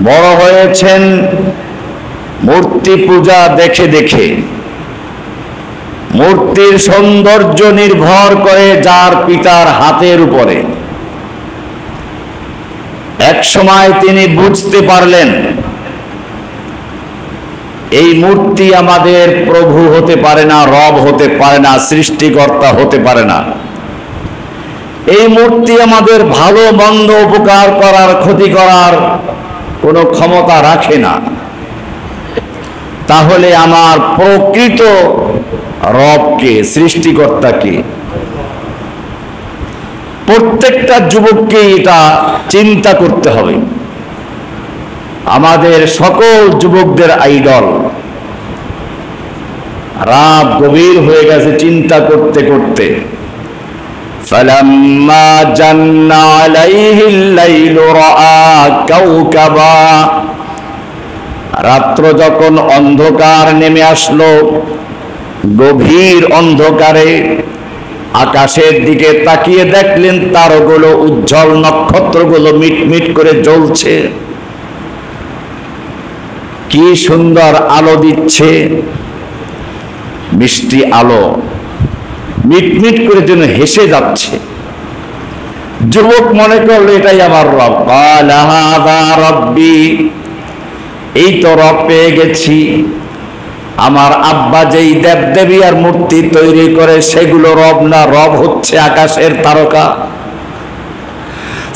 বড় হয়েছেন মূর্তি পূজা দেখে দেখে। মূর্তির সৌন্দর্য নির্ভর করে যার পিতার হাতের উপরে। এক সময় তিনি বুঝতে পারলেন এই মূর্তি আমাদের প্রভু হতে পারে না, রব হতে পারে না, সৃষ্টিকর্তা হতে পারে না। এই মূর্তি আমাদের ভালো মন্দ, উপকার করার, ক্ষতি করার কোনো ক্ষমতা রাখে না। তাহলে আমার প্রকৃত রবকে, সৃষ্টিকর্তাকে? প্রত্যেকটা যুবককে এটা চিন্তা করতে হবে। আমাদের সকল যুবকদের আইডল। রাত গভীর হয়ে গেছে চিন্তা করতে করতে। فَلَمَّا جَنَّ عَلَيْهِ اللَّيْلُ رَأَى كَوْكَبًا। রাত্র যখন অন্ধকার নেমে আসলো, গভীর অন্ধকারে আকাশের দিকে তাকিয়ে দেখলেন তারাগুলো উজ্জ্বল, নক্ষত্রগুলো মিটমিট করে জ্বলছে। কি সুন্দর আলো দিচ্ছে, মিষ্টি আলো, মিটমিট করে যেন হেসে যাচ্ছে। যুবক মনে করলো এটাই আমার রব। ক্বালা হাযা রাব্বি, এই তো রব পেয়ে গেছি। আমার আব্বা যেই দেবদেবী আর মূর্তি তৈরি করে সেগুলো রব না, রব হচ্ছে আকাশের তারকা।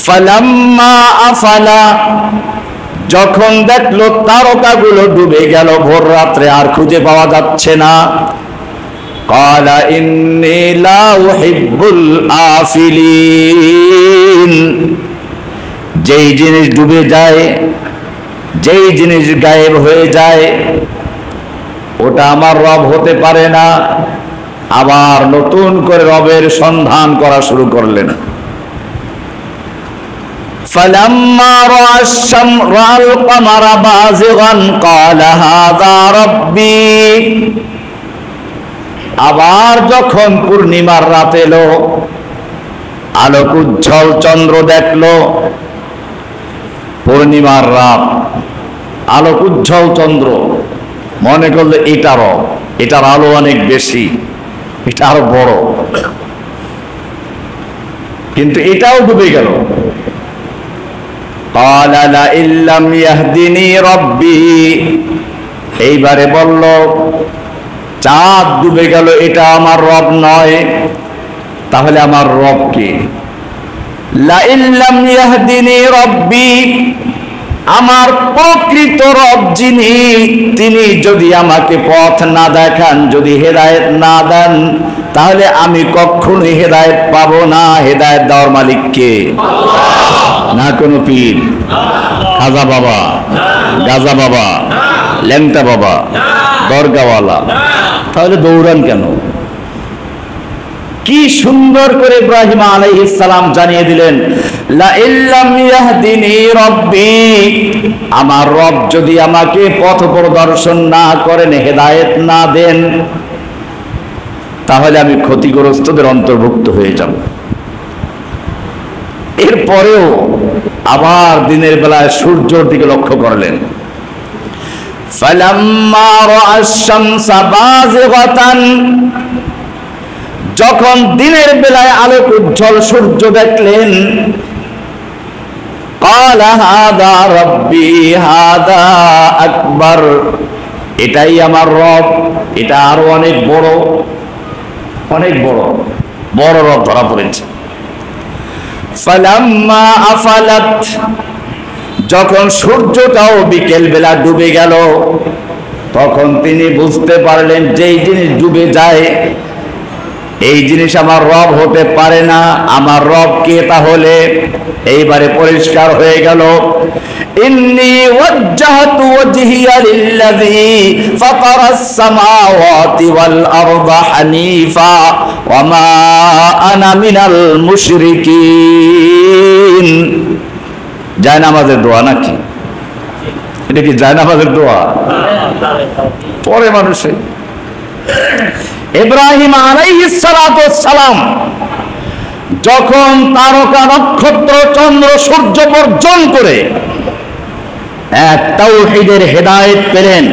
ফালাম্মা আফালা, যখন দেখলো তারকাগুলো ডুবে গেল ভোর রাত্রে, আর খুঁজে পাওয়া যাচ্ছে না। ক্বালা ইন্নী লা উহিব্বুল আফিলিন, যেই জিনিস ডুবে যায়, যেই জিনিস গায়েব হয়ে যায়, ওটা আমার রব হতে পারে না। আবার নতুন করে রবের সন্ধান করা শুরু করলেন। فَلَمَّا رَأَى الْقَمَرَ بَازِغًا قَالَ هَذَا رَبِّي। আবার যখন পূর্ণিমার রাত এলো, আলোক উজ্জ্বল চন্দ্র দেখলো, পূর্ণিমার রাত, আলোক উজ্জ্বল চন্দ্র, মনে করলো এটা রব, এটার আলো অনেক বেশি, এটা আরো বড়। কিন্তু এটাও ডুবে গেল। قال لئن لم يهدني ربي, এইবারে বলল চাঁদ ডুবে গেল, এটা আমার রব নয়, তাহলে আমার রব কে? لئن لم يهدني ربي, আমার প্রকৃত রব যিনি, তিনি যদি আমাকে পথ না দেখান, যদি হেদায়েত না দেন, তাহলে আমি কখনোই হেদায়েত পাবো না। হেদায়েত দেওয়ার মালিক কে? না কোনো পীর, খাজা বাবা, গাজা বাবা, ল্যাংটা বাবা, দরগাওয়ালা। তাহলে দৌড়ান কেন? কি সুন্দর করে ইব্রাহিম আলাইহিস সালাম জানিয়ে দিলেন, লা ইল্লাম ইয়াহদিনি রব্বি, আমার রব যদি আমাকে পথ প্রদর্শন না করেন, হেদায়েত না দেন, তাহলে আমি ক্ষতিগ্রস্তদের অন্তর্ভুক্ত হয়ে যাব। এরপরেও আবার দিনের বেলায় সূর্যের দিকে লক্ষ্য করলেন। ফালাম্মা রাআশ শামসা বাযিগাতান, যখন দিনের বেলায় আলোক উজ্জ্বল সূর্য দেখলেন, ক্বালা হাযা রাব্বি হাযা আকবার, এটাই আমার রব, এটা আরো অনেক বড়, অনেক বড়, বড় রব ধরা পড়েছে। ফালাম্মা আফালাত, যখন সূর্যটাও বিকেল বেলা ডুবে গেল, তখন তিনি বুঝতে পারলেন যেই জিনিস ডুবে যায়, এই জিনিস আমার রব হতে পারে না। আমার রব কে তাহলে? এইবারে পরিষ্কার হয়ে গেল। ইন্নী ওয়াজ্জাহতু ওয়াজহিয়া লিল্লাযী ফাতারাস সামাওয়াতি ওয়াল আরদা হানিফা ওয়া মা আনা মিনাল মুশরিকিন। জায়নামাজের দোয়া নাকি? এটা কি জায়নামাজের দোয়া? পরে মানুষে ইব্রাহিম আলাইহিস সালাতু ওয়াস সালাম যখন তারকা, নক্ষত্র, চন্দ্র, সূর্য বর্জন করে তাওহীদের হেদায়েত পেলেন,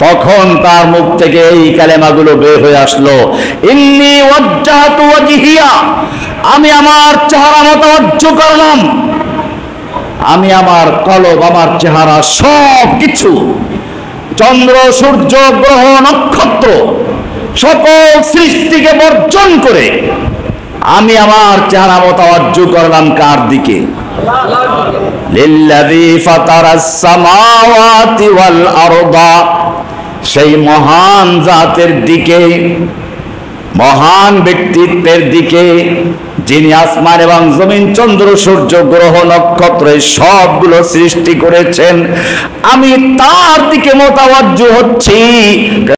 তখন তার মুখ থেকে এই কালেমাগুলো বের হয়ে আসলো, ইন্নী ওয়াজ্জাহতু ওয়াজহিয়া, আমি আমার চেহারা মতাওয়াজ্জ করলাম, আমি আমার কলব, আমার চেহারা, সব কিছু, চন্দ্র সূর্য গ্রহ নক্ষত্র সকল সৃষ্টিকে বর্জন করে আমি আমার চেহারা মতাওয়াজ্জ করলাম কার দিকে? লিল্লাযী ফাতারাস সামাওয়াতি ওয়াল আরদা, সেই মহান জাতের দিকে, মহান ব্যক্তিত্বের দিকে, যিনি আসমান এবং জমিন, চন্দ্র সূর্য গ্রহ নক্ষত্র সবগুলো সৃষ্টি করেছেন, আমি তার দিকে মোতাওয়াজ্জু হচ্ছি।